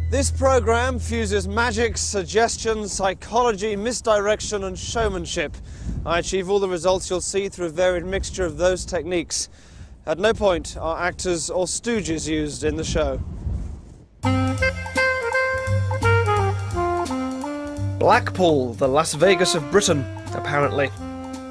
This program fuses magic, suggestion, psychology, misdirection and showmanship. I achieve all the results you'll see through a varied mixture of those techniques. At no point are actors or stooges used in the show. Blackpool, the Las Vegas of Britain, apparently.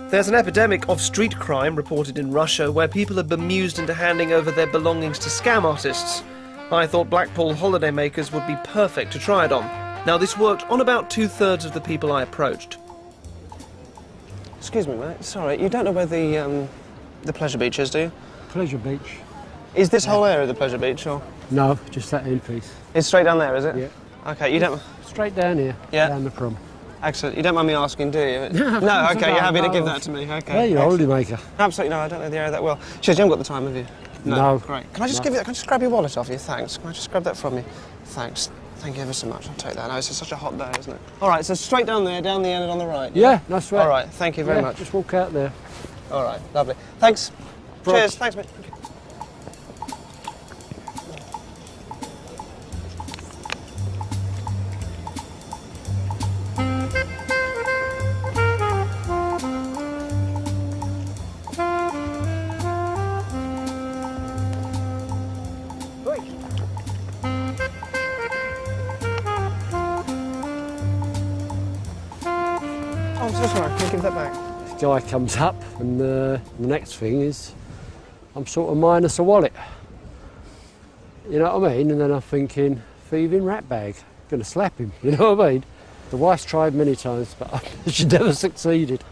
There's an epidemic of street crime reported in Russia where people are bemused into handing over their belongings to scam artists. I thought Blackpool holidaymakers would be perfect to try it on. Now, this worked on about 2/3 of the people I approached. Excuse me, mate. Sorry, you don't know where the Pleasure Beach is, do you? Pleasure Beach. Is this whole area the Pleasure Beach, or...? No, just that end piece. It's straight down there, is it? Yeah. OK, you don't... Straight down here, down the prom. Excellent. You don't mind me asking, do you? No, OK, you're happy to give that to me, OK. Yeah, you're a holidaymaker. Absolutely, no, I don't know the area that well. Cheers, you haven't got the time, have you? No. Great. Can I just grab your wallet off you? Thanks. Can I just grab that from you? Thanks. Thank you ever so much. I'll take that. No, it's such a hot day, isn't it? All right, so straight down there, down the end and on the right. Yeah, that's right. All right, thank you very much. Just walk out there. All right, lovely. Thanks. Cheers. Thanks, mate. I'm so sorry, can you give that back? This guy comes up and the next thing is I'm sort of minus a wallet. You know what I mean? And then I'm thinking, thieving rat bag. Gonna slap him, you know what I mean? The wife's tried many times, but she never succeeded.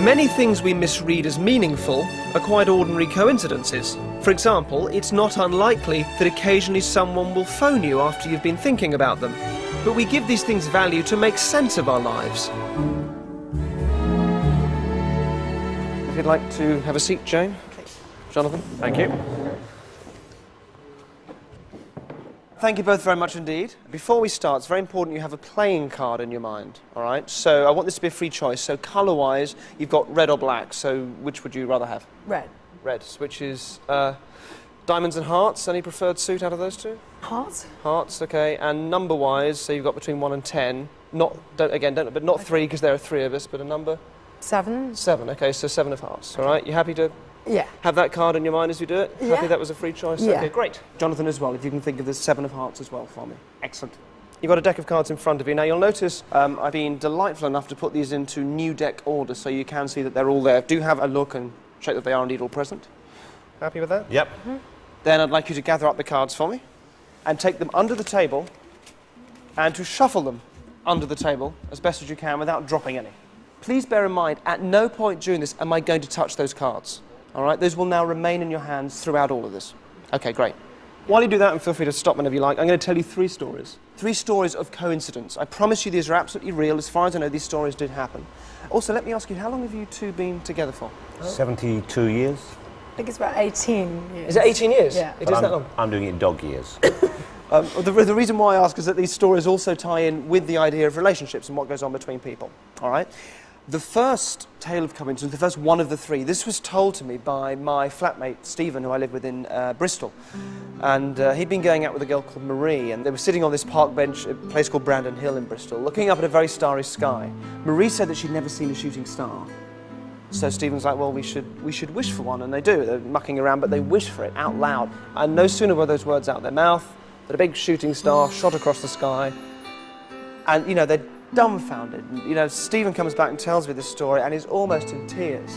Many things we misread as meaningful are quite ordinary coincidences. For example, it's not unlikely that occasionally someone will phone you after you've been thinking about them. But we give these things value to make sense of our lives. If you'd like to have a seat, Jane. Okay. Jonathan. Thank you. Thank you both very much indeed. Before we start, it's very important you have a playing card in your mind, all right? So I want this to be a free choice. So colour-wise, you've got red or black. So which would you rather have? Red. Red, which is diamonds and hearts. Any preferred suit out of those two? Hearts. Hearts, okay. And number-wise, so you've got between 1 and 10. But not 3, because there are 3 of us, but a number? 7. 7, okay, so 7 of hearts, all right? You happy to have that card in your mind as we do it? Yeah. Happy that was a free choice? Yeah. Okay, great. Jonathan as well, if you can think of the 7 of hearts as well for me. Excellent. You've got a deck of cards in front of you. Now, you'll notice I've been delightful enough to put these into new deck order so you can see that they're all there. Do have a look and check that they are indeed all present. Happy with that? Yep. Mm-hmm. Then I'd like you to gather up the cards for me and take them under the table and to shuffle them under the table as best as you can without dropping any. Please bear in mind, at no point during this am I going to touch those cards. All right? Those will now remain in your hands throughout all of this. Okay, great. While you do that, and feel free to stop whenever you like, I'm going to tell you 3 stories. 3 stories of coincidence. I promise you these are absolutely real. As far as I know, these stories did happen. Also, let me ask you, how long have you two been together for? 72 years. I think it's about 18 years. Is it 18 years? Yeah. It is that long? I'm doing it in dog years. The reason why I ask is that these stories also tie in with the idea of relationships and what goes on between people, all right? The first tale of coincidence, the first one of the 3, this was told to me by my flatmate, Stephen, who I live with in Bristol. And he'd been going out with a girl called Marie, and they were sitting on this park bench at a place called Brandon Hill in Bristol, looking up at a very starry sky. Marie said that she'd never seen a shooting star. So Stephen's like, well, we should wish for one, and they do. They're mucking around, but they wish for it out loud. And no sooner were those words out of their mouth than a big shooting star shot across the sky. And, you know, they're dumbfounded. You know, Stephen comes back and tells me this story, and he's almost in tears.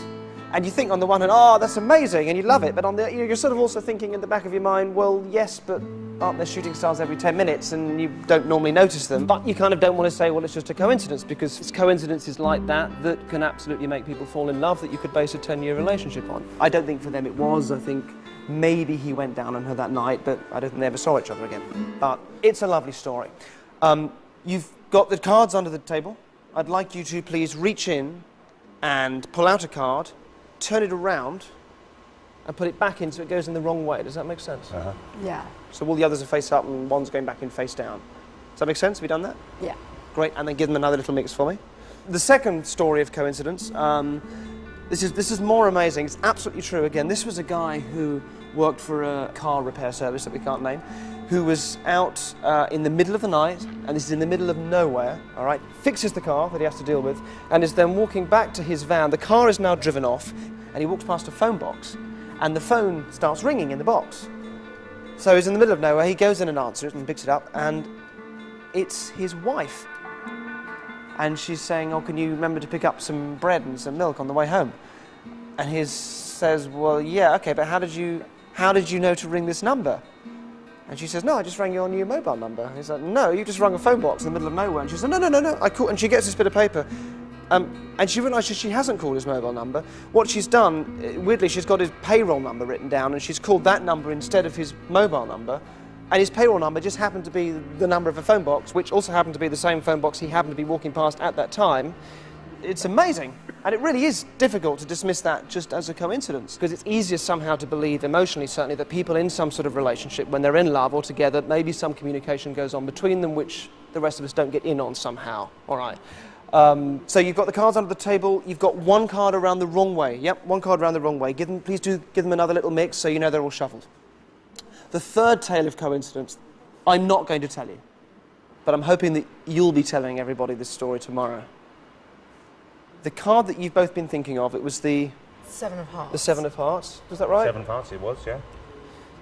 And you think on the one hand, oh, that's amazing, and you love it, but on the, you're sort of also thinking in the back of your mind, well, yes, but aren't there shooting stars every 10 minutes, and you don't normally notice them? But you kind of don't want to say, well, it's just a coincidence, because it's coincidences like that that can absolutely make people fall in love that you could base a 10-year relationship on. I don't think for them it was. I think maybe he went down on her that night, but I don't think they ever saw each other again. But it's a lovely story. You've got the cards under the table. I'd like you to please reach in and pull out a card, turn it around, and put it back in so it goes in the wrong way. Does that make sense? Uh-huh. Yeah. So all the others are face up and one's going back in face down. Does that make sense? Have you done that? Yeah. Great, and then give them another little mix for me. The second story of coincidence, this is more amazing. It's absolutely true. Again, this was a guy who worked for a car repair service that we can't name, who was out in the middle of the night, and this is in the middle of nowhere, all right, fixes the car that he has to deal with, and is then walking back to his van. The car is now driven off, and he walks past a phone box, and the phone starts ringing in the box. So he's in the middle of nowhere, he goes in and answers and picks it up, and it's his wife. And she's saying, oh, can you remember to pick up some bread and some milk on the way home? And he says, well, yeah, okay, but how did you know to ring this number? And she says, no, I just rang your new mobile number. And he's like, no, you just rang a phone box in the middle of nowhere. And she said, no, I called. And she gets this bit of paper. And she realises she hasn't called his mobile number. What she's done, weirdly, she's got his payroll number written down, and she's called that number instead of his mobile number. And his payroll number just happened to be the number of a phone box, which also happened to be the same phone box he happened to be walking past at that time. It's amazing. And it really is difficult to dismiss that just as a coincidence, because it's easier somehow to believe, emotionally certainly, that people in some sort of relationship, when they're in love or together, maybe some communication goes on between them which the rest of us don't get in on somehow. All right. So you've got the cards under the table. You've got one card around the wrong way. Yep, one card around the wrong way. Please do give them another little mix so you know they're all shuffled. The third tale of coincidence, I'm not going to tell you, but I'm hoping that you'll be telling everybody this story tomorrow. The card that you've both been thinking of, it was the... Seven of Hearts. The Seven of Hearts, is that right? 7 of Hearts it was, yeah.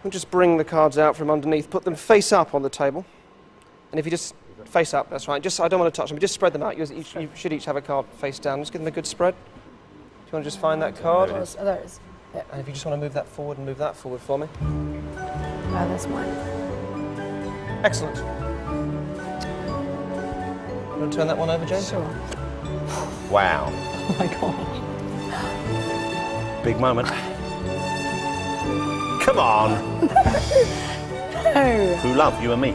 We'll just bring the cards out from underneath, put them face up on the table. And if you just face up, that's right. Just, I don't want to touch them, just spread them out. You should each have a card face down. Just give them a good spread. Do you want to just find that card? There it is. Yeah. And if you just want to move that forward and move that forward for me. No, that's mine. Excellent. You want to turn that one over, James? Sure. Wow. Oh my God. Big moment. Come on. No. True love, you and me.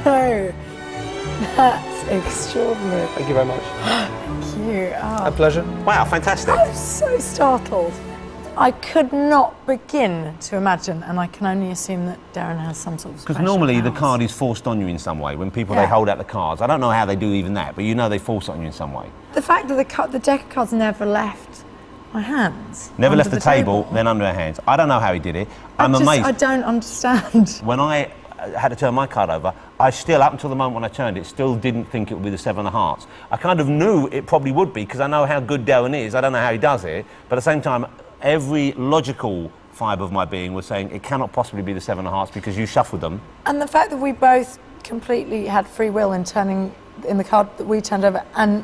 No. That's extraordinary. Thank you very much. Thank you. A pleasure. Wow, fantastic. I'm so startled. I could not begin to imagine, and I can only assume that Derren has some sort of special Because normally the powers. card is forced on you in some way. When people, Yeah. they hold out the cards. I don't know how they do even that, but you know they force it on you in some way. The fact that the deck of cards never left my hands. Never under left the table, then under her hands. I don't know how he did it. I'm amazed. I don't understand. When I had to turn my card over, I still, up until the moment when I turned it, still didn't think it would be the Seven of Hearts. I kind of knew it probably would be, because I know how good Derren is. I don't know how he does it, but at the same time, every logical fibre of my being was saying it cannot possibly be the Seven of Hearts because you shuffled them. And the fact that we both completely had free will in turning in the card that we turned over, and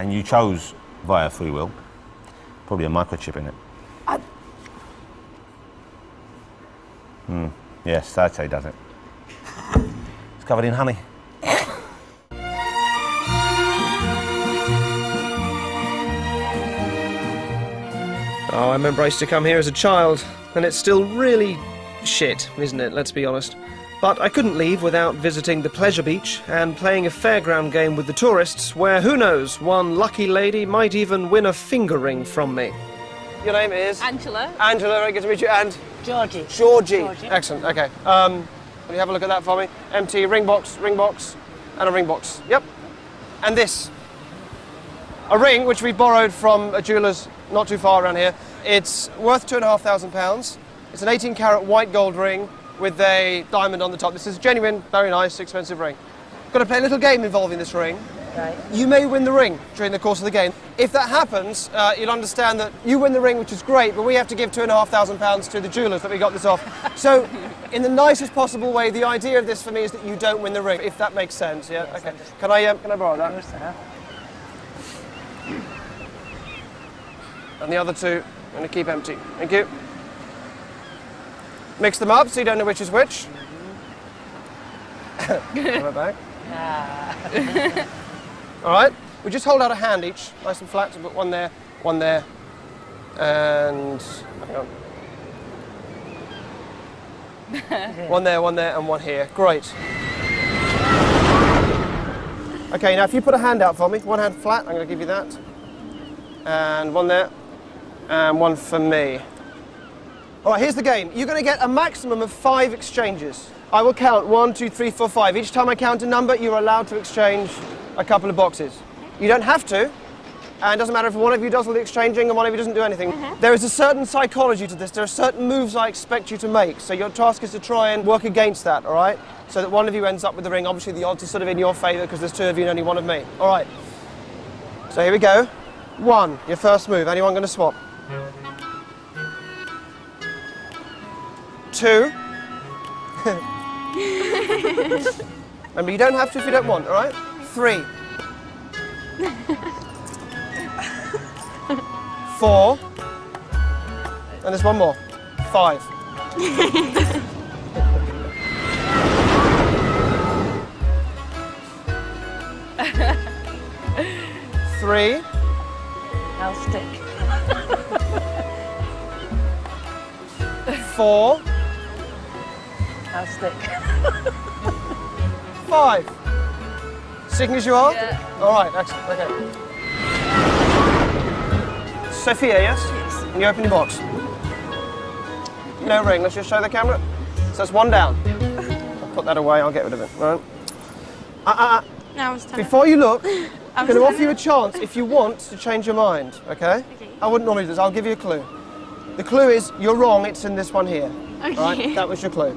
you chose via free will. Probably a microchip in it. Yes, that's how he does it. It's covered in honey. Oh, I remember I used to come here as a child, and it's still really shit, isn't it? Let's be honest. But I couldn't leave without visiting the pleasure beach and playing a fairground game with the tourists, where, who knows, one lucky lady might even win a finger ring from me. Your name is? Angela. Angela, very good to meet you. And? Georgie. Georgie. Excellent, okay. Will you have a look at that for me? Empty ring box, and a ring box. Yep. And this. A ring which we borrowed from a jeweller's not too far around here. It's worth £2,500. It's an 18-carat white gold ring with a diamond on the top. This is a genuine, very nice, expensive ring. Got to play a little game involving this ring. right. You may win the ring during the course of the game. If that happens, you'll understand that you win the ring, which is great, but we have to give £2,500 to the jewellers that we got this off. So, in the nicest possible way, the idea of this for me is that you don't win the ring, if that makes sense. Yeah. Yes, Okay. Can I borrow that? Yes, sir. And the other two, I'm going to keep empty. Thank you. Mix them up so you don't know which is which. Put it back. All right. We just hold out a hand each, nice and flat. So put one there, and hang on. one there, and one here. Great. Okay. Now, if you put a hand out for me, one hand flat, I'm going to give you that, and one there, and one for me. All right, here's the game. You're going to get a maximum of 5 exchanges. I will count 1, 2, 3, 4, 5. Each time I count a number, you're allowed to exchange a couple of boxes. You don't have to, And it doesn't matter if one of you does all the exchanging and one of you doesn't do anything. There is a certain psychology to this. There are certain moves I expect you to make. So your task is to try and work against that, all right? So that one of you ends up with the ring. Obviously, the odds are sort of in your favour because there's 2 of you and only 1 of me. All right. So here we go. 1, your first move. Anyone going to swap? 2. Remember, you don't have to if you don't want, all right? 3. 4. And there's 1 more. 5. 3. I'll stick. 4. I'll stick. 5. Sticking as you are? Yeah. All right, excellent, okay. Sophia, yes? Yes. Can you open your box? No ring, let's just show the camera. So that's 1 down. I'll put that away, I'll get rid of it, all right? No, I was telling. Before you look, I'm going to offer you a chance if you want to change your mind, okay? Okay. I wouldn't normally do this, I'll give you a clue. The clue is, you're wrong, it's in this one here. Okay. All right? That was your clue.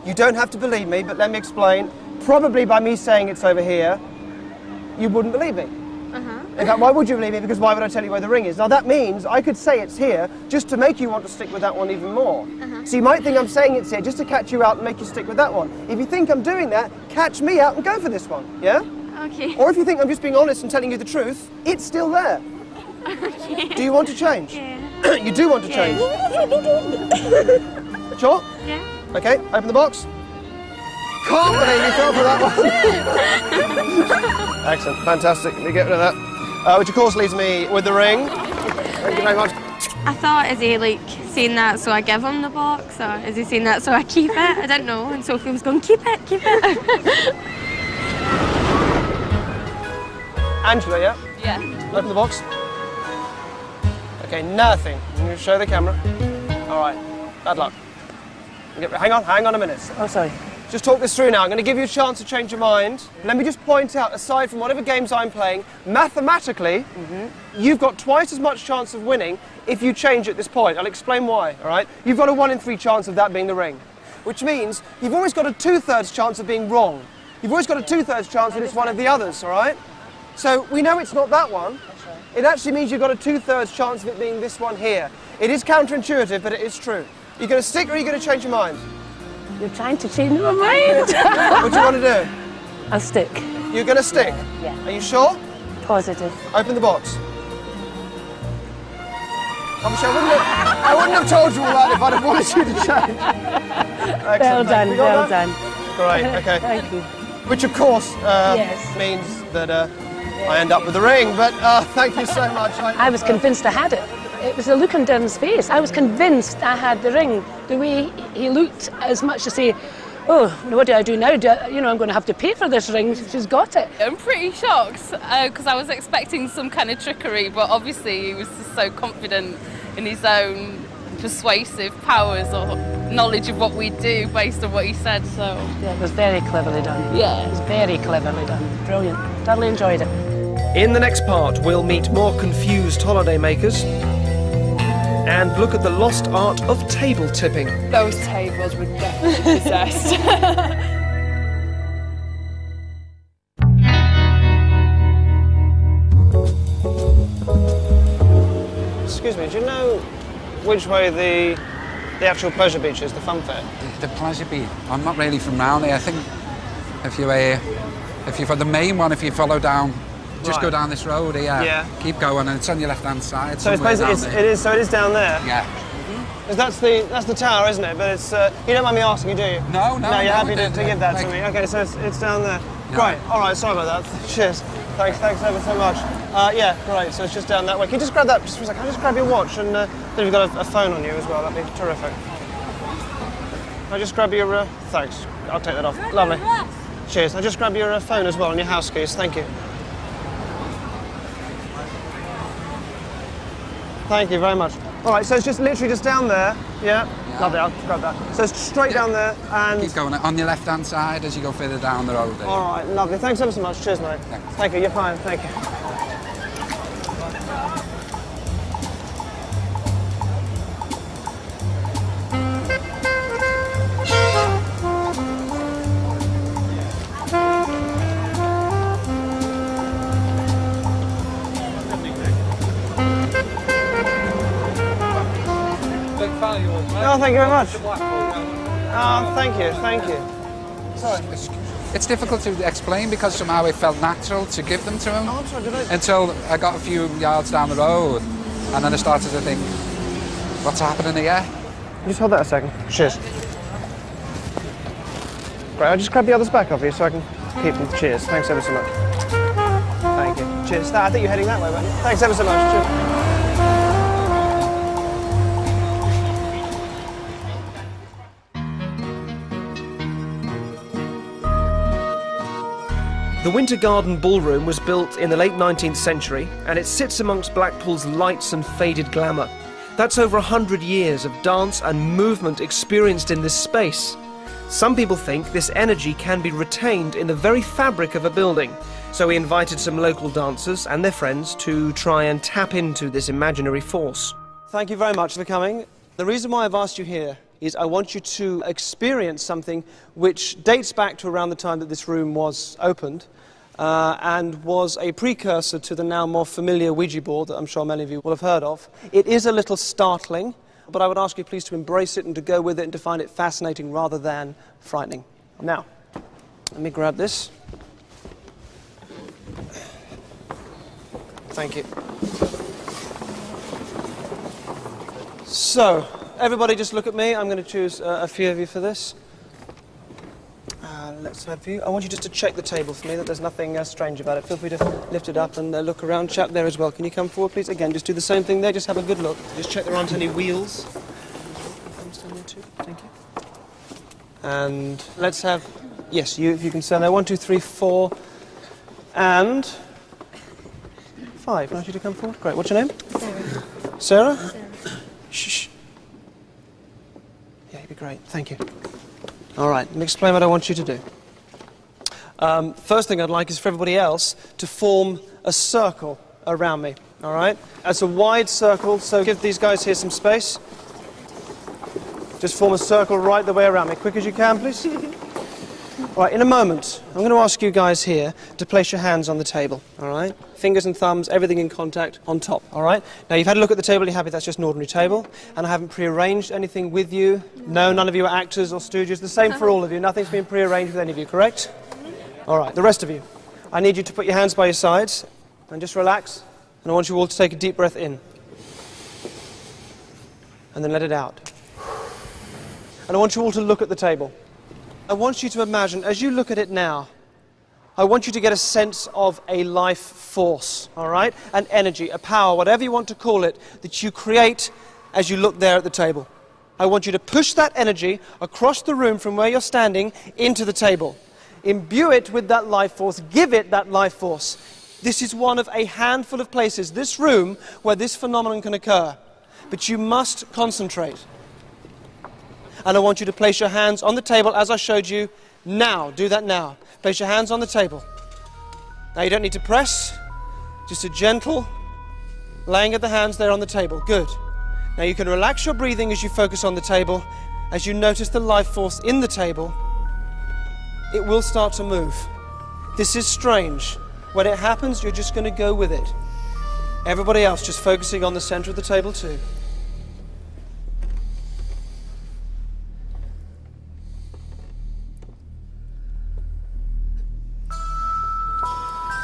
You don't have to believe me, but let me explain. Probably by me saying it's over here, you wouldn't believe me. In fact, why would you believe me? Because why would I tell you where the ring is? Now that means I could say it's here just to make you want to stick with that one even more. So you might think I'm saying it's here just to catch you out and make you stick with that one. If you think I'm doing that, catch me out and go for this one, yeah? Okay. Or if you think I'm just being honest and telling you the truth, it's still there. Okay. Do you want to change? Yeah. You do want to change? Sure? Yeah. Okay, open the box. Can't believe you fell for that one. Excellent, fantastic. Let me get rid of that. Which of course leaves me with the ring. Thank you very much. I thought, is he like saying that so I give him the box, or is he saying that so I keep it? I don't know. And Sophie was going, keep it, keep it. Angela, yeah? Yeah. Open the box. Okay, nothing. I'm going to show the camera. All right, bad luck. Hang on a minute. Oh, sorry. Just talk this through now. I'm going to give you a chance to change your mind. Let me just point out, aside from whatever games I'm playing, mathematically, you've got twice as much chance of winning if you change at this point. I'll explain why, all right? You've got a 1 in 3 chance of that being the ring, which means you've always got a 2/3 chance of being wrong. You've always got a 2/3 chance that it's one of the others, all right? So we know it's not that one. It actually means you've got a 2/3 chance of it being this one here. It is counterintuitive, but it is true. You're going to stick or are you going to change your mind? You're trying to change my mind. What do you want to do? I'll stick. You're going to stick? Yeah. Are you sure? Positive. Open the box. Obviously, I wouldn't have told you all that if I'd have wanted you to change. Excellent. Well done, You got well that? done. Great, okay. Thank you. Which, of course, Yes. means that I end up with the ring, but thank you so much. I was convinced I had it. It was the look on Derren's face. I was convinced I had the ring. The way he looked, as much to say, oh, what do I do now? I'm going to have to pay for this ring. She's got it. I'm pretty shocked because I was expecting some kind of trickery, but obviously he was just so confident in his own persuasive powers or knowledge of what we do based on what he said, so... Yeah, it was very cleverly done. Yeah. It was very cleverly done. Brilliant. Thoroughly enjoyed it. In the next part, we'll meet more confused holidaymakers and look at the lost art of table tipping. Those tables were definitely possessed. Excuse me, do you know which way the actual pleasure beach is, the fun fair? The pleasure beach. I'm not really from round here. I think if you're for the main one, if you follow down, just go down this road here. Yeah. Keep going, and it's on your left-hand side. So it's basically it is down there. Yeah. 'Cause that's the tower, isn't it? But it's you don't mind me asking, do you? No. No, you're happy to give that to me. Okay, so it's down there. No. Great. All right. Sorry about that. Cheers. Thanks ever so much. Yeah, great. So it's just down that way. Can you just grab that just for a second? Can I just grab your watch and then you've got a phone on you as well. That'd be terrific. Can I just grab your thanks. I'll take that off. Lovely. Cheers. I'll just grab your phone as well and your house keys. Thank you. Thank you very much. All right, so it's just literally just down there. Yeah. Lovely. I'll grab that. So it's straight down there and. Keep going on your left-hand side as you go further down the road there. All right, lovely. Thanks ever so much. Cheers, mate. Thanks. Thank you. You're fine. Thank you. thank you very much. Oh, thank you, thank you. Sorry. It's difficult to explain because somehow it felt natural to give them to him. Oh, I'm sorry, did I? Until I got a few yards down the road, and then I started to think, what's happening here? Just hold that a second. Cheers. Right, I'll just grab the others back off you so I can keep them. Cheers. Thanks ever so much. Thank you. Cheers. I think you're heading that way, weren't you? Thanks ever so much. Cheers. The Winter Garden Ballroom was built in the late 19th century, and it sits amongst Blackpool's lights and faded glamour. That's over 100 years of dance and movement experienced in this space. Some people think this energy can be retained in the very fabric of a building, so we invited some local dancers and their friends to try and tap into this imaginary force. Thank you very much for coming. The reason why I've asked you here is I want you to experience something which dates back to around the time that this room was opened and was a precursor to the now more familiar Ouija board that I'm sure many of you will have heard of. It is a little startling, but I would ask you please to embrace it and to go with it and to find it fascinating rather than frightening. Now, let me grab this. Thank you. So, everybody just look at me. I'm going to choose a few of you for this. Let's have you. I want you just to check the table for me, that there's nothing strange about it. Feel free to lift it up and look around. Chap there as well. Can you come forward, please? Again, just do the same thing there. Just have a good look. Just check there aren't any wheels. Thank you. And let's have... Yes, you, if you can stand there. 1, 2, 3, 4, and 5. I want you to come forward. Great. What's your name? Sarah. Sarah? Sarah. Shh. Yeah, you'd be great. Thank you. All right, let me explain what I want you to do. First thing I'd like is for everybody else to form a circle around me, all right? It's a wide circle, so give these guys here some space. Just form a circle right the way around me. Quick as you can, please. All right, in a moment, I'm going to ask you guys here to place your hands on the table, all right? Fingers and thumbs, everything in contact on top, all right? Now, you've had a look at the table, you're happy that's just an ordinary table, and I haven't prearranged anything with you. No, none of you are actors or stooges. The same for all of you. Nothing's been prearranged with any of you, correct? All right, the rest of you. I need you to put your hands by your sides and just relax, and I want you all to take a deep breath in. And then let it out. And I want you all to look at the table. I want you to imagine, as you look at it now, I want you to get a sense of a life force, all right? An energy, a power, whatever you want to call it, that you create as you look there at the table. I want you to push that energy across the room from where you're standing into the table. Imbue it with that life force, give it that life force. This is one of a handful of places, this room, where this phenomenon can occur. But you must concentrate. And I want you to place your hands on the table as I showed you now. Do that now. Place your hands on the table. Now you don't need to press, just a gentle laying of the hands there on the table. Good. Now you can relax your breathing as you focus on the table. As you notice the life force in the table, it will start to move. This is strange. When it happens, you're just going to go with it. Everybody else just focusing on the center of the table too.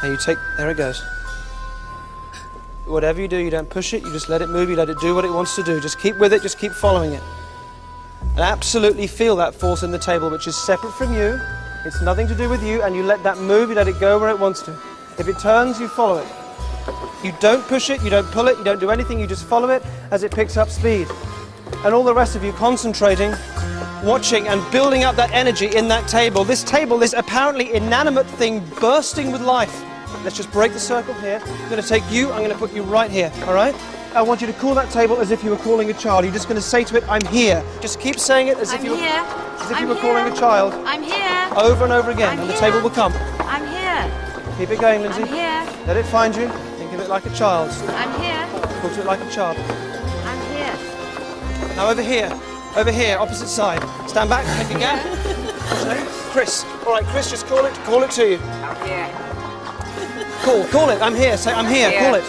And you take, there it goes. Whatever you do, you don't push it, you just let it move, you let it do what it wants to do. Just keep with it, just keep following it. And absolutely feel that force in the table, which is separate from you. It's nothing to do with you, and you let that move, you let it go where it wants to. If it turns, you follow it. You don't push it, you don't pull it, you don't do anything, you just follow it as it picks up speed. And all the rest of you concentrating, watching and building up that energy in that table. This table, this apparently inanimate thing bursting with life. Let's just break the circle here. I'm going to take you, I'm going to put you right here, all right? I want you to call that table as if you were calling a child. You're just going to say to it, I'm here. Just keep saying it as if you were calling a child. I'm here. Over and over again, and the table will come. I'm here. Keep it going, Lindsay. I'm here. Let it find you. Think of it like a child. I'm here. Talk to it like a child. I'm here. Now over here, opposite side. Stand back, think again. What's your name? Chris. All right, Chris, just call it to you. I'm here. Call it. I'm here. Say, I'm here. Call it.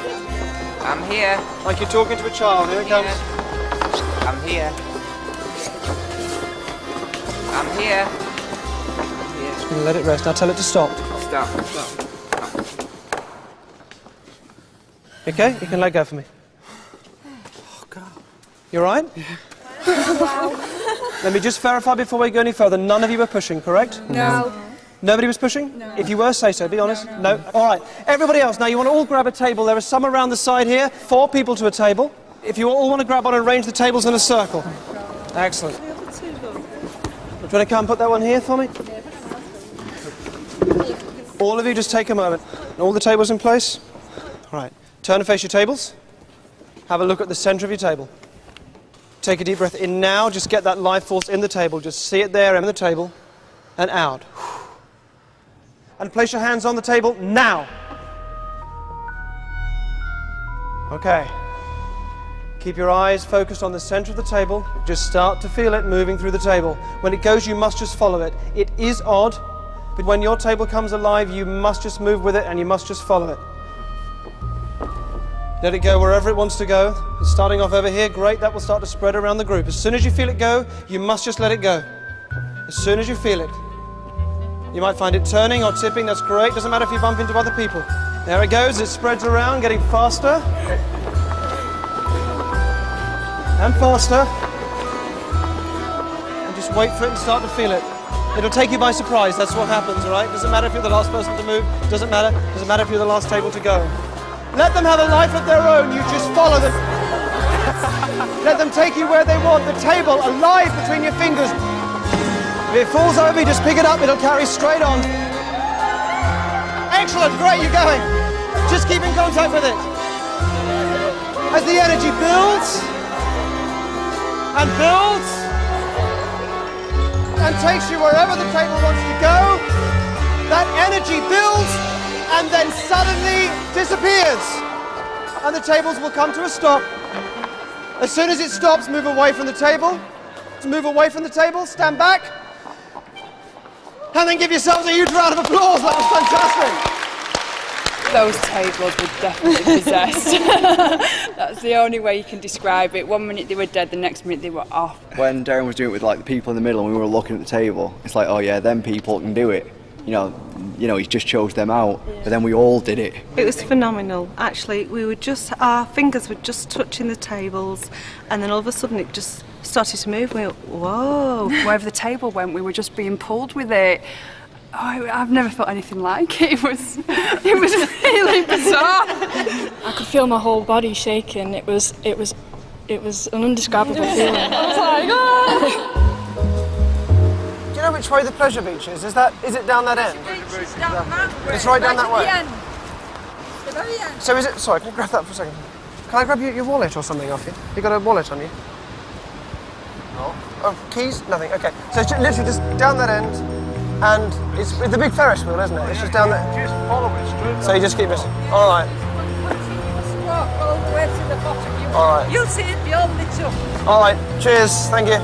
I'm here. Like you're talking to a child. Here it comes. I'm here. I'm here. Just going to let it rest. Now tell it to stop. Stop. Okay, you can let go for me. Oh, God. You all right? Let me just verify before we go any further. None of you were pushing, correct? No. Nobody was pushing? No. If you were, say so. Be honest. No. All right. Everybody else, now you want to all grab a table. There are some around the side here. 4 people to a table. If you all want to grab one and arrange the tables in a circle. Excellent. Do you want to come put that one here for me? All of you just take a moment. All the tables in place? All right. Turn and face your tables. Have a look at the centre of your table. Take a deep breath in now. Just get that life force in the table. Just see it there in the table. And out. And place your hands on the table now. Okay. Keep your eyes focused on the center of the table. Just start to feel it moving through the table. When it goes, you must just follow it. It is odd, but when your table comes alive, you must just move with it and you must just follow it. Let it go wherever it wants to go. It's starting off over here, great, that will start to spread around the group. As soon as you feel it go, you must just let it go. As soon as you feel it. You might find it turning or tipping, that's great, doesn't matter if you bump into other people. There it goes, it spreads around, getting faster. And faster. And just wait for it and start to feel it. It'll take you by surprise, that's what happens, all right? Doesn't matter if you're the last person to move, doesn't matter if you're the last table to go. Let them have a life of their own, you just follow them. Let them take you where they want, the table alive between your fingers. If it falls over, you just pick it up, it'll carry straight on. Excellent, great, you're going. Just keep in contact with it. As the energy builds, and builds, and takes you wherever the table wants to go, that energy builds, and then suddenly disappears. And the tables will come to a stop. As soon as it stops, move away from the table. Move away from the table, stand back. And then give yourselves a huge round of applause. That was fantastic. Those tables were definitely possessed. That's the only way you can describe it. 1 minute they were dead, the next minute they were off. When Derren was doing it with like the people in the middle and we were looking at the table, it's like, oh yeah, them people can do it. You know, he just chose them out, but then we all did it. It was phenomenal. Actually, our fingers were just touching the tables, and then all of a sudden it just started to move. We went, whoa. Wherever the table went, we were just being pulled with it. Oh, I've never felt anything like it. It was really bizarre. I could feel my whole body shaking. It was an indescribable feeling. I was like, oh! Do you know which way the pleasure beach is? Is it down that end? It's down that way. It's right down that way. The very end. So is it? Sorry, can you grab that for a second? Can I grab your wallet or something off you? You got a wallet on you? No. Oh, keys? Nothing. Okay. So it's literally just down that end, and it's the big Ferris wheel, isn't it? It's just down there. Just follow it straight. So you just keep missing. All right. Walk all the way to the bottom. All right. You'll see it be all lit up. All right. Cheers. Thank you.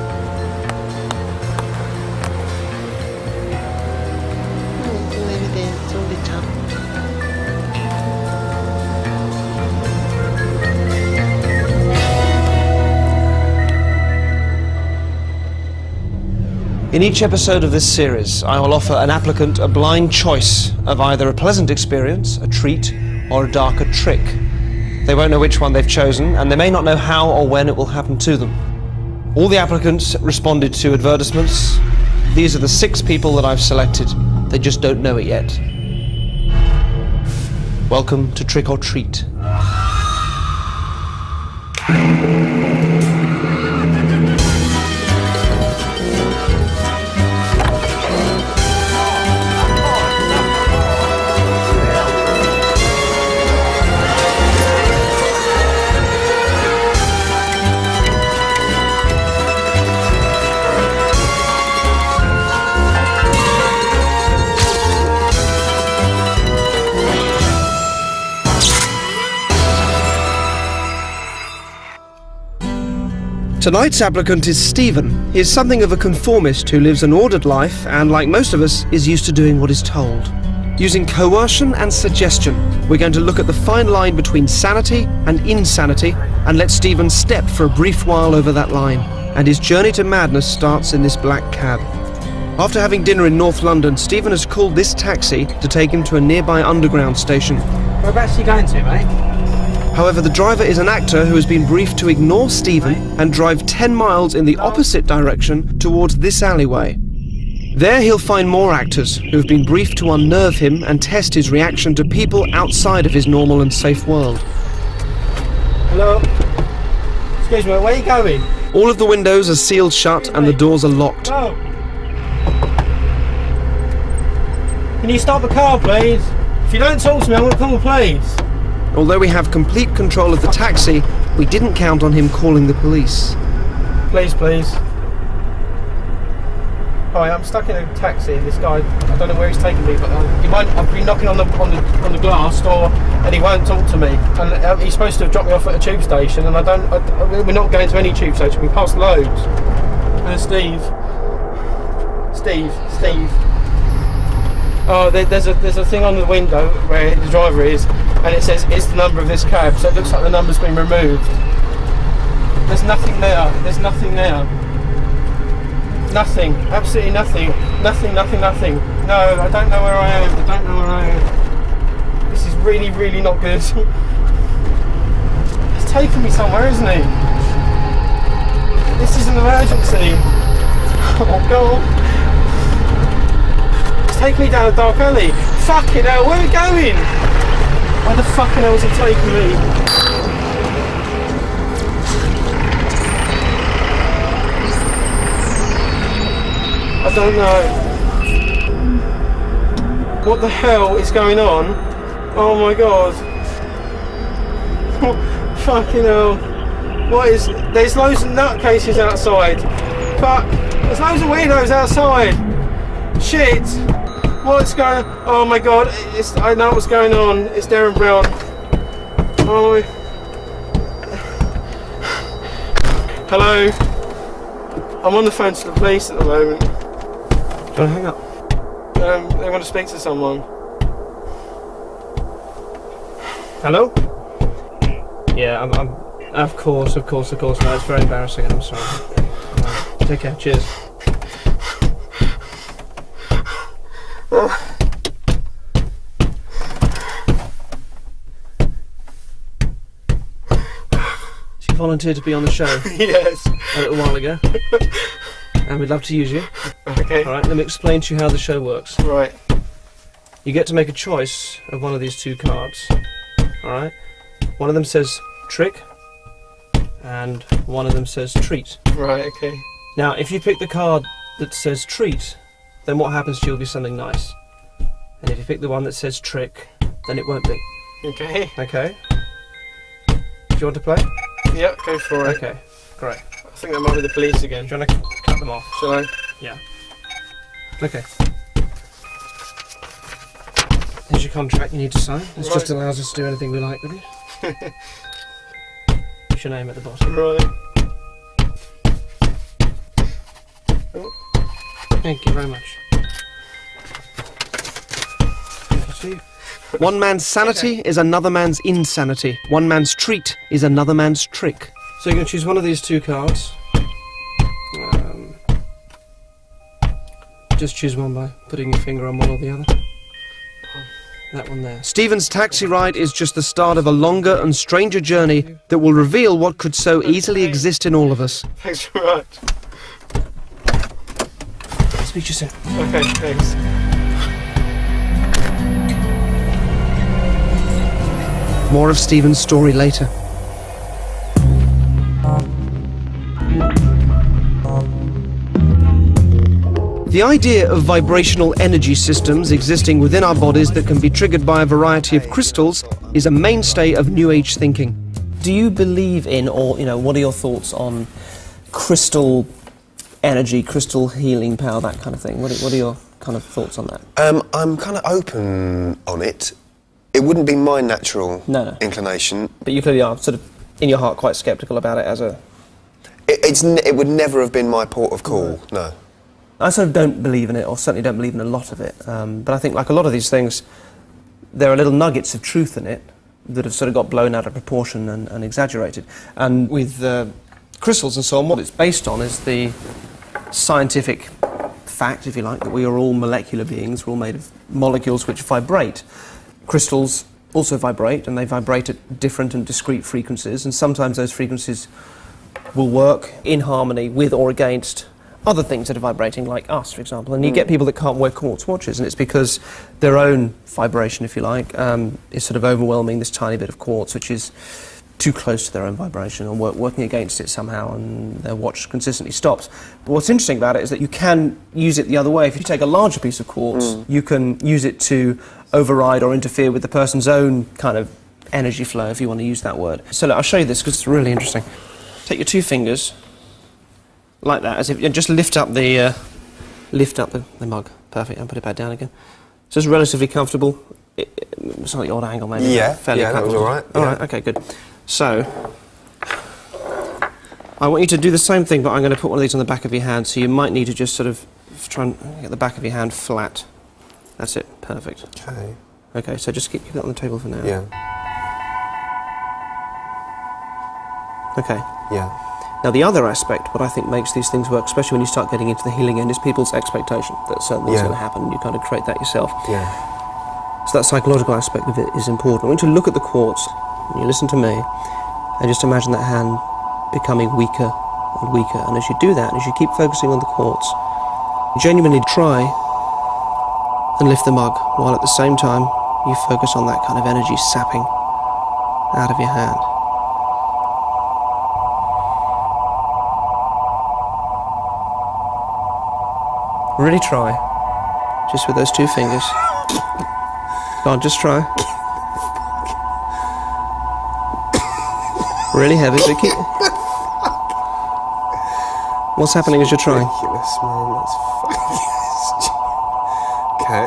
In each episode of this series, I will offer an applicant a blind choice of either a pleasant experience, a treat, or a darker trick. They won't know which one they've chosen, and they may not know how or when it will happen to them. All the applicants responded to advertisements. These are the 6 people that I've selected. They just don't know it yet. Welcome to Trick or Treat. Tonight's applicant is Stephen. He is something of a conformist who lives an ordered life and, like most of us, is used to doing what is told. Using coercion and suggestion, we're going to look at the fine line between sanity and insanity and let Stephen step for a brief while over that line. And his journey to madness starts in this black cab. After having dinner in North London, Stephen has called this taxi to take him to a nearby underground station. Whereabouts are you going to, mate? However, the driver is an actor who has been briefed to ignore Stephen and drive 10 miles in the opposite direction towards this alleyway. There he'll find more actors who have been briefed to unnerve him and test his reaction to people outside of his normal and safe world. Hello? Excuse me, where are you going? All of the windows are sealed shut and the doors are locked. No. Can you stop the car, please? If you don't talk to me, I'm going to call the police. Although we have complete control of the taxi, we didn't count on him calling the police. Please, please. Hi, I'm stuck in a taxi and this guy, I don't know where he's taking me, but I've been knocking on the glass door and he won't talk to me. And he's supposed to have dropped me off at a tube station and we're not going to any tube station, we passed loads. And Steve. Oh, there's a thing on the window where the driver is, and it says, "Is the number of this cab?" So it looks like the number's been removed. There's nothing there. There's nothing there. Nothing. Absolutely nothing. Nothing. No, I don't know where I am. This is really, really not good. He's taking me somewhere, isn't he? This is an emergency. Oh God. Take me down a dark alley. Fucking hell, where are we going? Where the fucking hell is he taking me? I don't know. What the hell is going on? Oh my God. Fucking hell. What is... There's loads of nutcases outside. Fuck. There's loads of weirdos outside. Shit. What's going on? Oh my God, I know what's going on. It's Derren Brown. Oh. Hello. I'm on the phone to the police at the moment. Do you want to hang up? They want to speak to someone. Hello? Yeah, I'm of course. No, it's very embarrassing and I'm sorry. Take care, cheers. She volunteered to be on the show. Yes. A little while ago. And we'd love to use you. Okay. Alright, let me explain to you how the show works. Right. You get to make a choice of one of these two cards. Alright? One of them says trick, and one of them says treat. Right, okay. Now, if you pick the card that says treat, then what happens to you will be something nice. And if you pick the one that says trick, then it won't be. Okay. Okay? Do you want to play? Yep, go for it. Okay, great. I think that might be the police again. Do you want to cut them off? Shall I? Yeah. Okay. Here's your contract you need to sign. This just allows us to do anything we like with it. What's your name at the bottom? Right. Oh. Thank you very much. One man's sanity is another man's insanity. One man's treat is another man's trick. So you're going to choose one of these two cards. Just choose one by putting your finger on one or the other. That one there. Stephen's taxi ride is just the start of a longer and stranger journey that will reveal what could so easily exist in all of us. Thanks very much. Speak to you soon. Okay, thanks. More of Stephen's story later. The idea of vibrational energy systems existing within our bodies that can be triggered by a variety of crystals is a mainstay of New Age thinking. Do you believe in, or what are your thoughts on crystal energy, crystal healing power, that kind of thing? What are your kind of thoughts on that? I'm kind of open on it. It wouldn't be my natural inclination. But you clearly are sort of, in your heart, quite sceptical about it as a... It would never have been my port of call, no. I sort of don't believe in it, or certainly don't believe in a lot of it. But I think, like a lot of these things, there are little nuggets of truth in it that have sort of got blown out of proportion and exaggerated. And with crystals and so on, what it's based on is the scientific fact, if you like, that we are all molecular beings. We're all made of molecules which vibrate. Crystals also vibrate, and they vibrate at different and discrete frequencies, and sometimes those frequencies will work in harmony with or against other things that are vibrating, like us, for example. And you get people that can't wear quartz watches, and it's because their own vibration, if you like, is sort of overwhelming this tiny bit of quartz, which is too close to their own vibration, or working against it somehow, and their watch consistently stops. But what's interesting about it is that you can use it the other way. If you take a larger piece of quartz, you can use it to override or interfere with the person's own kind of energy flow, if you want to use that word. So look, I'll show you this because it's really interesting. Take your 2 fingers, like that, as if, and just lift up the mug. Perfect, and put it back down again. So it's relatively comfortable. Slightly odd angle, maybe. Yeah, fairly that was all right. All right, okay, good. So, I want you to do the same thing, but I'm going to put one of these on the back of your hand, so you might need to just sort of try and get the back of your hand flat. That's it, perfect. Okay. Okay, so just keep that on the table for now. Yeah. Okay. Yeah. Now the other aspect, what I think makes these things work, especially when you start getting into the healing end, is people's expectation that something's going to happen, and you kind of create that yourself. Yeah. So that psychological aspect of it is important. I want you to look at the quartz, and you listen to me, and just imagine that hand becoming weaker and weaker. And as you do that, as you keep focusing on the quartz, genuinely try and lift the mug, while at the same time you focus on that kind of energy sapping out of your hand. Really try, just with those 2 fingers. Go on, just try. Really heavy, but keep... What's happening as you're trying? Ridiculous, man. That's okay.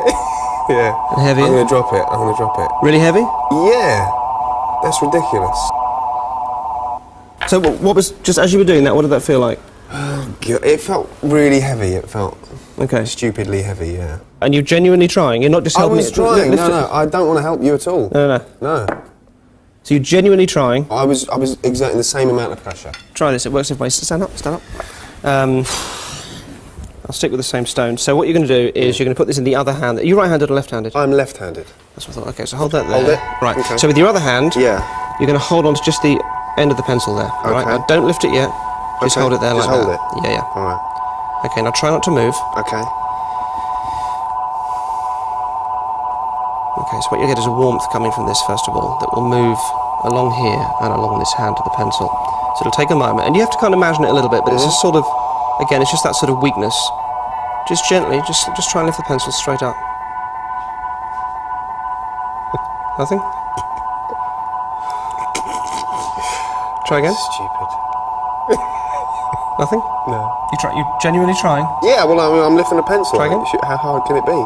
Yeah. And heavy? I'm going to drop it. I'm going to drop it. Really heavy? Yeah. That's ridiculous. So what was, just as you were doing that, what did that feel like? Oh, God. It felt really heavy. It felt stupidly heavy, yeah. And you're genuinely trying? You're not just helping I was trying. No, I don't want to help you at all. No. So you're genuinely trying? I was exerting the same amount of pressure. Try this, it works both ways. Stand up. I'll stick with the same stone. So what you're going to do is you're going to put this in the other hand. Are you right-handed or left-handed? I'm left-handed. That's what I thought. Okay, so hold that there. Hold it. Right. Okay. So with your other hand, you're going to hold on to just the end of the pencil there. All right. Now don't lift it yet. Just hold it there like that. Just hold it. Yeah. All right. Okay. Now try not to move. Okay. Okay. So what you get is a warmth coming from this first of all that will move along here and along this hand to the pencil. So it'll take a moment, and you have to kind of imagine it a little bit, but it's just sort of, again, it's just that sort of weakness. Just gently, just try and lift the pencil straight up. Nothing? Try again. Stupid. Nothing? No. You're genuinely trying? Yeah, well, I'm lifting a pencil. Try again. How hard can it be?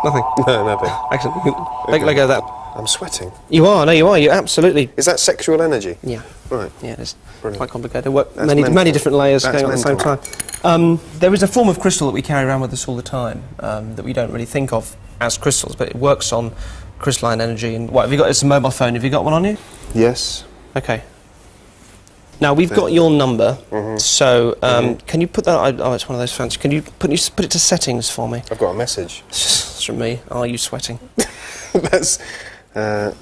Nothing? No, nothing. Excellent. Let go of that. I'm sweating. You are, you're absolutely... Is that sexual energy? Yeah. Right. Yeah, it's Brilliant. quite complicated. Many different layers going on at the same time. There is a form of crystal that we carry around with us all the time that we don't really think of as crystals, but it works on crystalline energy. And what have you got? It's a mobile phone. Have you got one on you? Yes. Okay. Now we've got your number, so can you put that? Oh, it's one of those fancy. Can you put it to settings for me? I've got a message. It's from me. Are you sweating? That's. Oh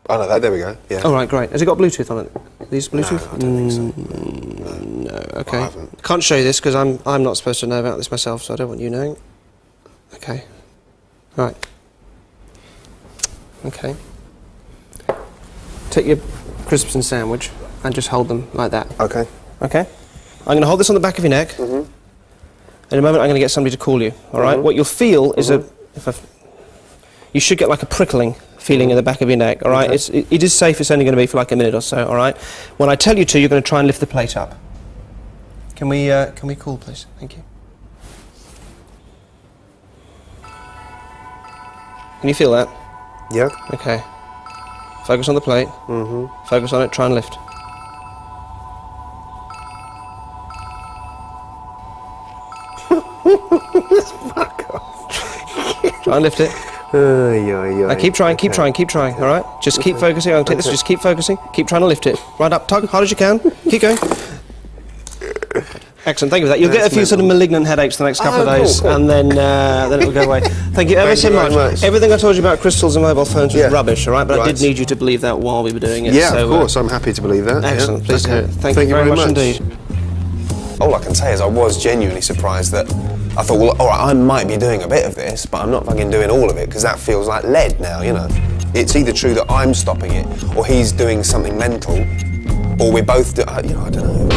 no, there we go. Yeah. All right, great. Has it got Bluetooth on it? These Bluetooth? No, I don't think so. No. Okay. Well, I haven't. Can't show you this because I'm not supposed to know about this myself, so I don't want you knowing. Okay. Right. Okay. Take your crisps and sandwich and just hold them like that. Okay. Okay. I'm going to hold this on the back of your neck. In a moment, I'm going to get somebody to call you. All right. What you'll feel is you should get like a prickling feeling in the back of your neck. All right. Okay. It is safe. It's only going to be for like a minute or so. All right. When I tell you to, you're going to try and lift the plate up. Can we call, please? Thank you. Can you feel that? Yeah. Okay. Focus on the plate. Focus on it. Try and lift. Fuck off. Try and lift it. Now keep trying, keep trying, all right? Just keep focusing. I'll take this, just keep focusing. Keep trying to lift it. Right up, tug, hard as you can. Keep going. Excellent, thank you for that. You'll get a few sort of malignant headaches the next couple of days, cool. and then it will go away. Thank you ever so much. Everything I told you about crystals and mobile phones was rubbish, all right? But I did need you to believe that while we were doing it. Yeah, so, of course, I'm happy to believe that. Excellent, please Okay. Thank you very much indeed. All I can say is I was genuinely surprised that I thought, well, all right, I might be doing a bit of this, but I'm not fucking doing all of it, because that feels like lead now, you know. It's either true that I'm stopping it, or he's doing something mental, or we're both, I don't know.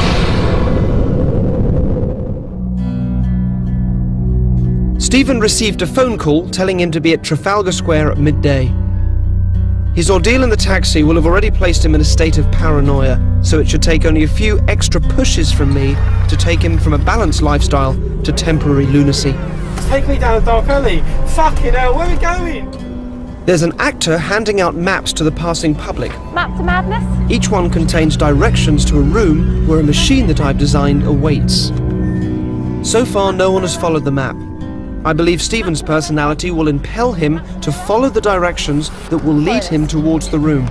Stephen received a phone call telling him to be at Trafalgar Square at midday. His ordeal in the taxi will have already placed him in a state of paranoia, so it should take only a few extra pushes from me to take him from a balanced lifestyle to temporary lunacy. Take me down a dark alley. Fucking hell, where are we going? There's an actor handing out maps to the passing public. Map to madness? Each one contains directions to a room where a machine that I've designed awaits. So far, no one has followed the map. I believe Stephen's personality will impel him to follow the directions that will lead him towards the room.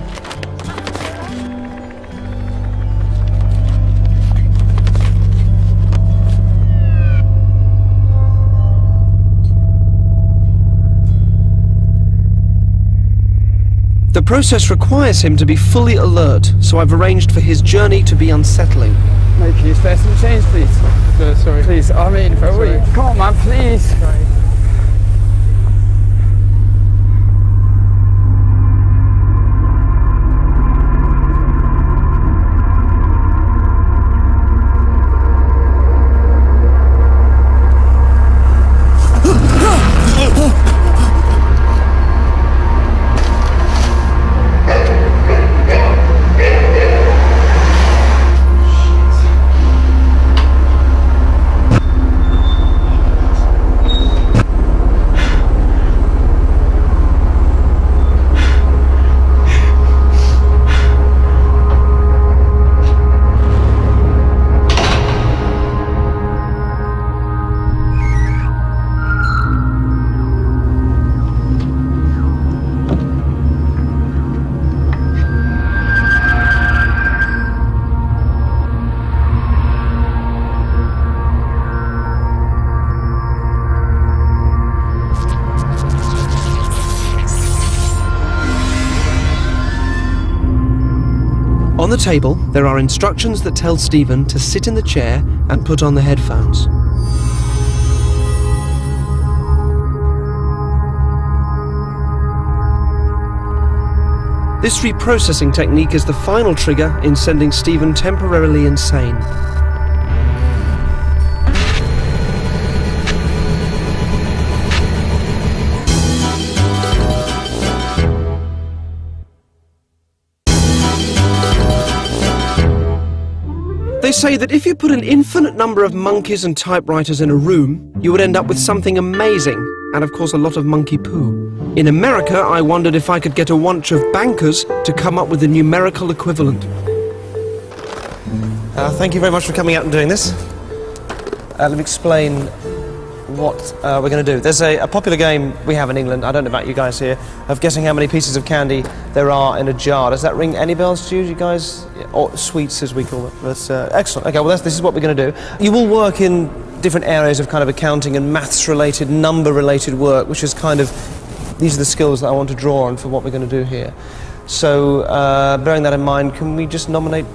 The process requires him to be fully alert, so I've arranged for his journey to be unsettling. Mate, can you spare some change, please? Sorry. Please, I'm in for a week. Come on, man, please. Sorry. On the table, there are instructions that tell Stephen to sit in the chair and put on the headphones. This reprocessing technique is the final trigger in sending Stephen temporarily insane. They say that if you put an infinite number of monkeys and typewriters in a room, you would end up with something amazing, and of course a lot of monkey poo. In America, I wondered if I could get a bunch of bankers to come up with a numerical equivalent. Thank you very much for coming out and doing this. Let me explain what we're going to do. There's a popular game we have in England, I don't know about you guys here, of guessing how many pieces of candy there are in a jar. Does that ring any bells to you guys? Or sweets, as we call it. But, excellent. Okay, well, this is what we're going to do. You will work in different areas of kind of accounting and maths-related, number-related work, which is kind of, these are the skills that I want to draw on for what we're going to do here. So, bearing that in mind, can we just nominate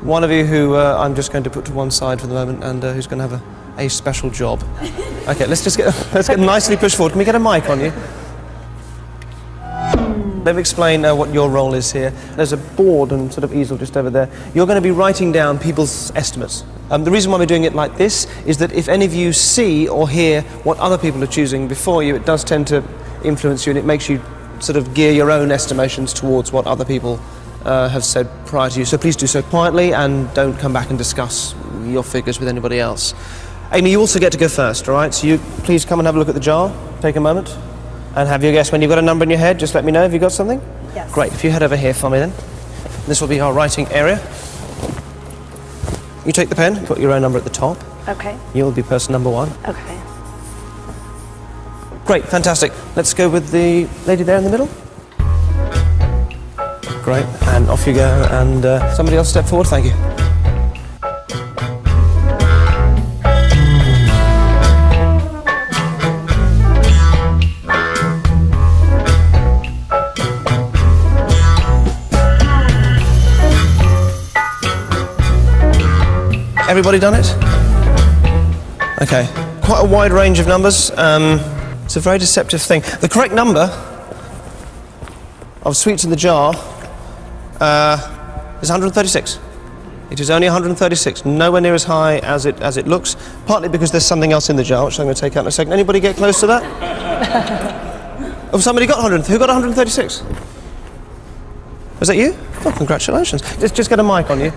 one of you who I'm just going to put to one side for the moment, and who's going to have a special job? Okay, let's get nicely pushed forward. Can we get a mic on you? Let me explain what your role is here. There's a board and sort of easel just over there. You're going to be writing down people's estimates. The reason why we're doing it like this is that if any of you see or hear what other people are choosing before you, it does tend to influence you, and it makes you sort of gear your own estimations towards what other people have said prior to you. So please do so quietly and don't come back and discuss your figures with anybody else. Amy, you also get to go first, all right? So you please come and have a look at the jar. Take a moment and have your guess. When you've got a number in your head, just let me know if you've got something. Yes. Great. If you head over here for me then. This will be our writing area. You take the pen, put your own number at the top. Okay. You'll be person number one. Okay. Great, fantastic. Let's go with the lady there in the middle. Great, and off you go. And somebody else step forward, thank you. Everybody done it? Okay, quite a wide range of numbers. It's a very deceptive thing. The correct number of sweets in the jar is 136. It is only 136, nowhere near as high as it looks, partly because there's something else in the jar, which I'm going to take out in a second. Anybody get close to that? Oh, somebody got 100. Who got 136? Was that you? Oh, congratulations. Just get a mic on you.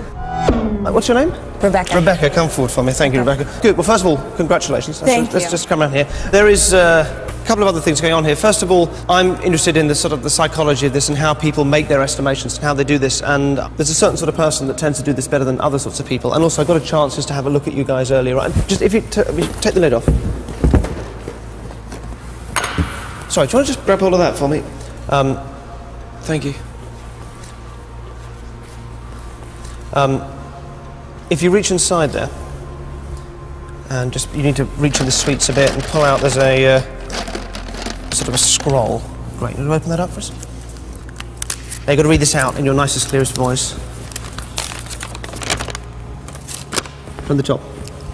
What's your name? Rebecca. Rebecca, come forward for me. Thank you, Rebecca. Good. Well, first of all, congratulations. Thank Let's you. just come around here. There is a couple of other things going on here. First of all, I'm interested in the sort of the psychology of this and how people make their estimations and how they do this. And there's a certain sort of person that tends to do this better than other sorts of people. And also, I got a chance just to have a look at you guys earlier. Right? Just if you take the lid off. Sorry, do you want to just grab hold of that for me? Thank you. If you reach inside there, and just you need to reach in the sweets a bit and pull out. There's a sort of a scroll. Great. Can you open that up for us? Now you've got to read this out in your nicest, clearest voice. From the top.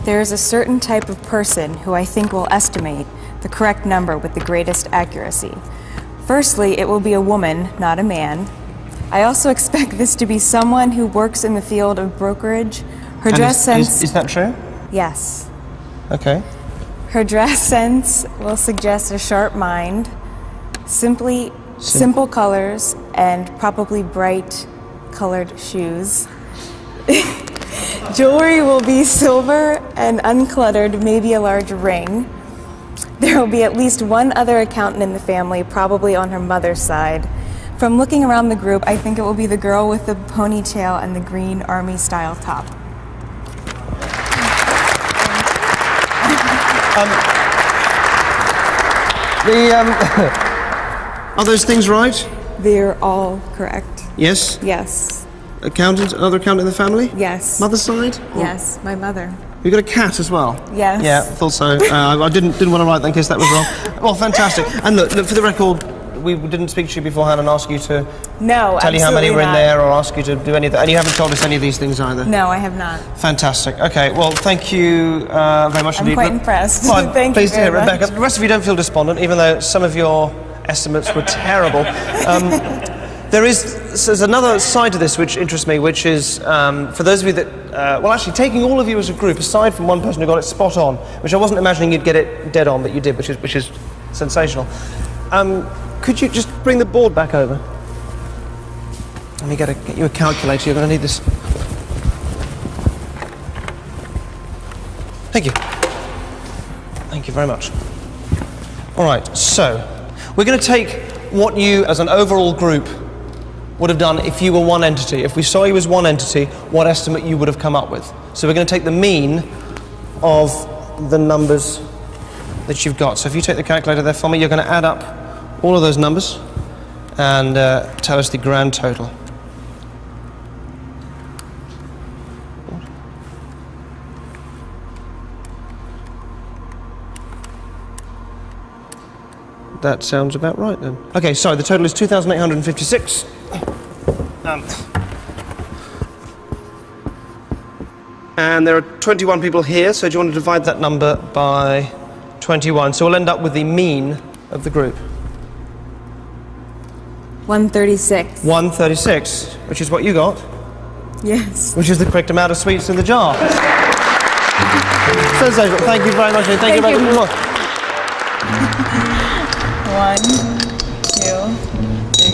There is a certain type of person who I think will estimate the correct number with the greatest accuracy. Firstly, it will be a woman, not a man. I also expect this to be someone who works in the field of brokerage. Her dress sense... Is that true? Yes. Okay. Her dress sense will suggest a sharp mind, simple colors, and probably bright colored shoes. Jewelry will be silver and uncluttered, maybe a large ring. There will be at least one other accountant in the family, probably on her mother's side. From looking around the group, I think it will be the girl with the ponytail and the green army-style top. Are those things right? They're all correct. Yes? Yes. Accountant, another accountant in the family? Yes. Mother's side? Yes, my mother. You got a cat as well? Yes. Yeah, I thought so. I didn't want to write that in case that was wrong. Well, fantastic. And look, for the record, we didn't speak to you beforehand and ask you to tell you how many were in there or ask you to do any of that. And you haven't told us any of these things either. No, I have not. Fantastic. Okay, well, thank you very much indeed. I'm quite impressed. Well, Thank pleased you to hear, very Rebecca. much. The rest of you don't feel despondent, even though some of your estimates were terrible. There's another side to this which interests me, which is for those of you that, well, actually, taking all of you as a group, aside from one person who got it spot on, which I wasn't imagining you'd get it dead on, but you did, which is sensational. Could you just bring the board back over? Let me get you a calculator. You're going to need this. Thank you. Thank you very much. All right, so we're going to take what you, as an overall group, would have done if you were one entity. If we saw you as one entity, what estimate you would have come up with. So we're going to take the mean of the numbers that you've got. So if you take the calculator there for me, you're going to add up all of those numbers and tell us the grand total. That sounds about right then. Okay, sorry, the total is 2,856. And there are 21 people here, so do you want to divide that number by 21? So we'll end up with the mean of the group. 136. 136, which is what you got. Yes. Which is the correct amount of sweets in the jar. Sensational. Thank you very much. Thank you very much. 1, 2, 3,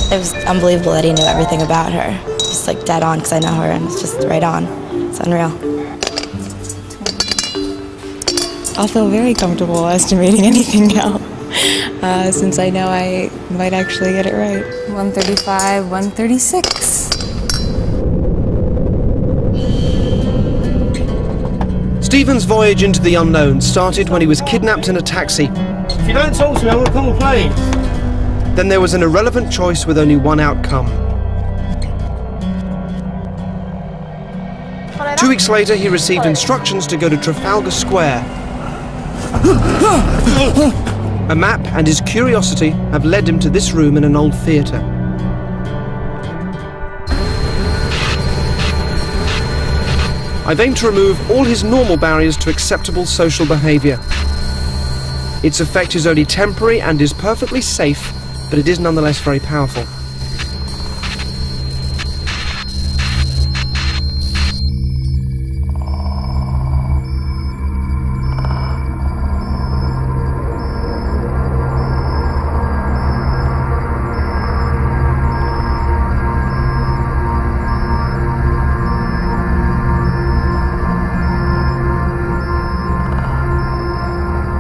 4. It was unbelievable that he knew everything about her. Just like dead on, because I know her, and it's just right on. It's unreal. I'll feel very comfortable estimating anything now, since I know I might actually get it right. 135, 136. Stephen's voyage into the unknown started when he was kidnapped in a taxi. If you don't talk to me, I will call the police. Then there was an irrelevant choice with only one outcome. 2 weeks later, he received instructions to go to Trafalgar Square. A map and his curiosity have led him to this room in an old theatre. I've aimed to remove all his normal barriers to acceptable social behaviour. Its effect is only temporary and is perfectly safe, but it is nonetheless very powerful.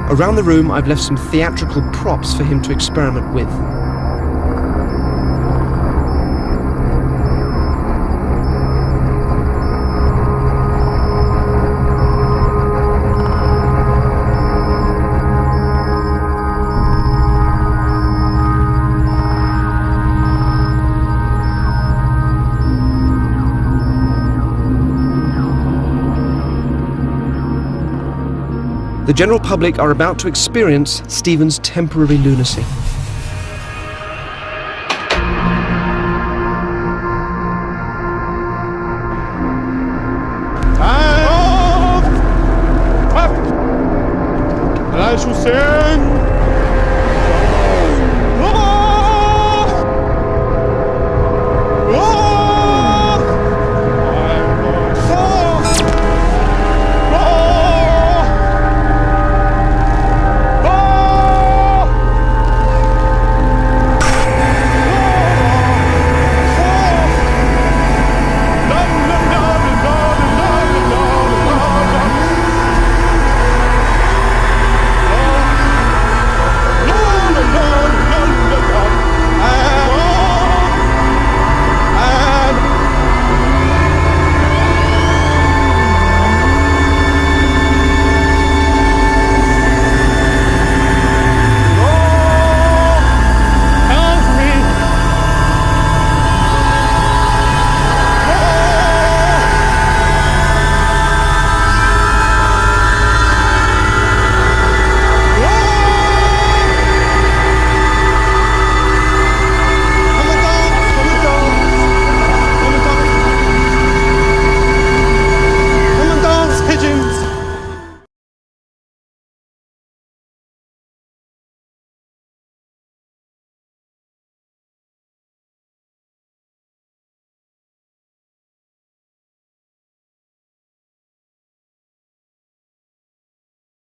Around the room, I've left some theatrical props for him to experiment with. The general public are about to experience Stephen's temporary lunacy. And I shall say